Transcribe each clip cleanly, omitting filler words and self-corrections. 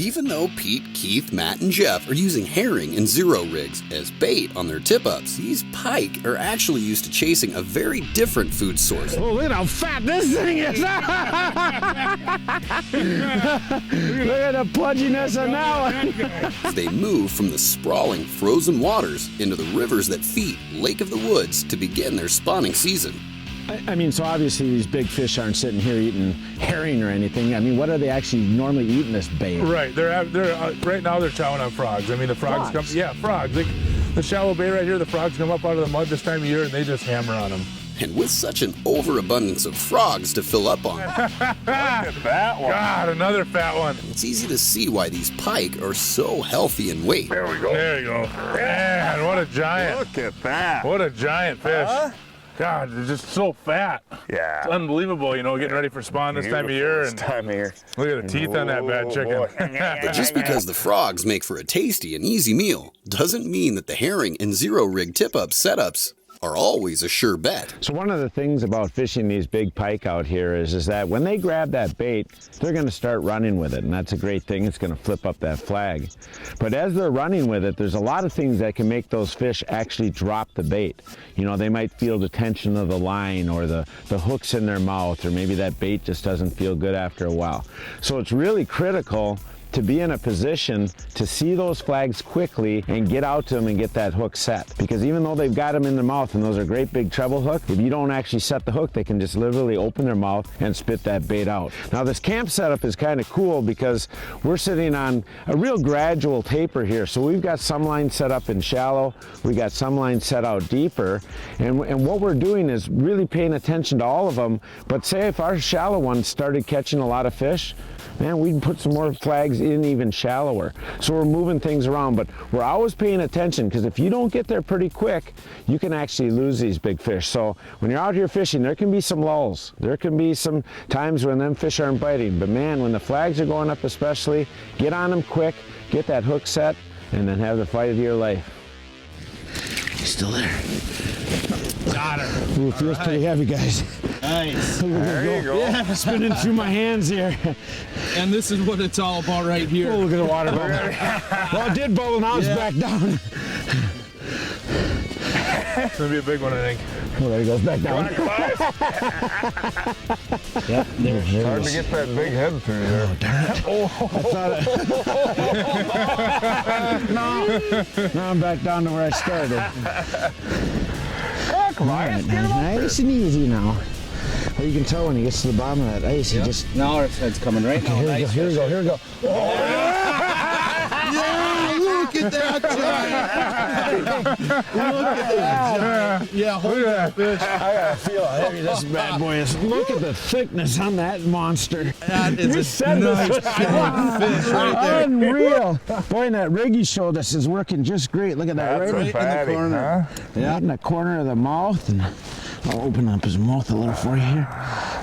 Even though Pete, Keith, Matt, and Jeff are using herring and zero rigs as bait on their tip-ups, these pike are actually used to chasing a very different food source. Oh, look at how fat this thing is! Look at the pudginess on that one. They move from the sprawling frozen waters into the rivers that feed Lake of the Woods to begin their spawning season. I mean, so obviously these big fish aren't sitting here eating herring or anything. I mean, what are they actually normally eating this bait? Right, they're right now they're chowing on frogs. I mean, the frogs come, yeah, frogs. The shallow bay right here, the frogs come up out of the mud this time of year and they just hammer on them. And with such an overabundance of frogs to fill up on, look at that one. God, another fat one. It's easy to see why these pike are so healthy in weight. There we go. There you go. Man, what a giant. Look at that. What a giant fish. God, they're just so fat. Yeah. It's unbelievable, you know, getting ready for spawn this time of year. This time of year. Look at the teeth on that bad chicken. But just because the frogs make for a tasty and easy meal doesn't mean that the herring and zero rig tip-up setups are always a sure bet. So one of the things about fishing these big pike out here is that when they grab that bait, they're going to start running with it, and that's a great thing. It's going to flip up that flag. But as they're running with it, there's a lot of things that can make those fish actually drop the bait. You know, they might feel the tension of the line or the hooks in their mouth, or maybe that bait just doesn't feel good after a while. So it's really critical to be in a position to see those flags quickly and get out to them and get that hook set. Because even though they've got them in their mouth and those are great big treble hook, if you don't actually set the hook, they can just literally open their mouth and spit that bait out. Now this camp setup is kind of cool because we're sitting on a real gradual taper here. So we've got some lines set up in shallow, we got some lines set out deeper, and what we're doing is really paying attention to all of them. But say if our shallow ones started catching a lot of fish, man, we'd put some more flags in even shallower. So we're moving things around, but we're always paying attention, because if you don't get there pretty quick, you can actually lose these big fish. So when you're out here fishing, there can be some lulls. There can be some times when them fish aren't biting. But man, when the flags are going up especially, get on them quick, get that hook set, and then have the fight of your life. Still there. Got her. Ooh, feels pretty heavy, guys. Nice. There you go. Yeah. Spinning through my hands here. And this is what it's all about right here. Oh, look at the water bubble. Well, it did bubble, now it's back down. It's going to be a big one, I think. Oh, there he goes, back down. Yep, there It's hard to get that big head through there. Oh, darn it. No, I'm back down to where I started. Oh, come on. Right, nice and easy now. Well, you can tell when he gets to the bottom of that ice, he just... Now our head's coming right now. Here we go, here we go, here we go. Yeah, look at that giant. Look at that giant. Yeah, hold that fish. I gotta feel how heavy this bad boy is. Look at the thickness on that monster. That is a nice big fish right there. Unreal. Boy, and that rig you showed us is working just great. Look at that, That's right a fatty, in the corner. huh? Yeah, in the corner of the mouth. And I'll open up his mouth a little for you here.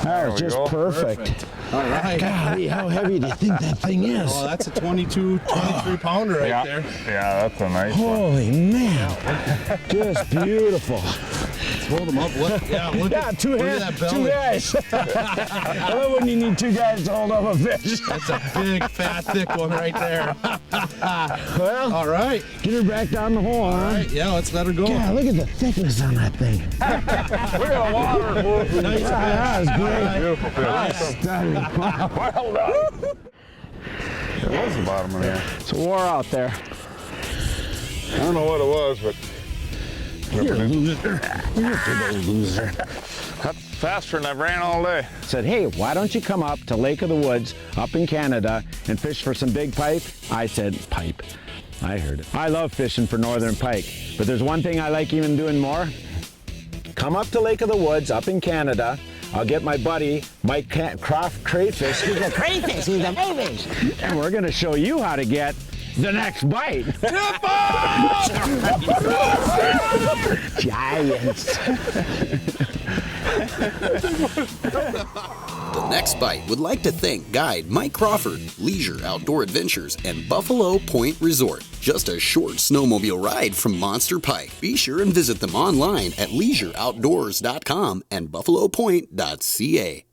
That was just go. perfect. All right. Golly, how heavy do you think that thing is? Oh, that's a 23 pounder right there. Yeah, that's a nice one. Holy man. Just beautiful. Hold them up. What? Yeah, look at two that hands, belly. two guys. I love when you need two guys to hold up a fish. That's a big, fat, thick one right there. Well, All right. get her back down the hole, All huh? right. Yeah, let's let her go. Yeah, look at the thickness on that thing. Look at the water. Nice fish. That was great. Beautiful fish. Stunning. Wow. Well done. It was the bottom of there. It's a war out there. I don't know what it was, but You're a loser. You're a big old loser. that's faster than I've ran all day. Said, hey, why don't you come up to Lake of the Woods up in Canada and fish for some big pipe? I said, pipe. I heard it. I love fishing for northern pike, but there's one thing I like even doing more. Come up to Lake of the Woods up in Canada. I'll get my buddy, Mike Crawford crayfish. He's a crayfish, he's a crayfish. And we're gonna show you how to get the next bite. Giants. The Next Bite would like to thank guide Mike Crawford, Leisure Outdoor Adventures, and Buffalo Point Resort. Just a short snowmobile ride from Monster Pike. Be sure and visit them online at leisureoutdoors.com and buffalopoint.ca.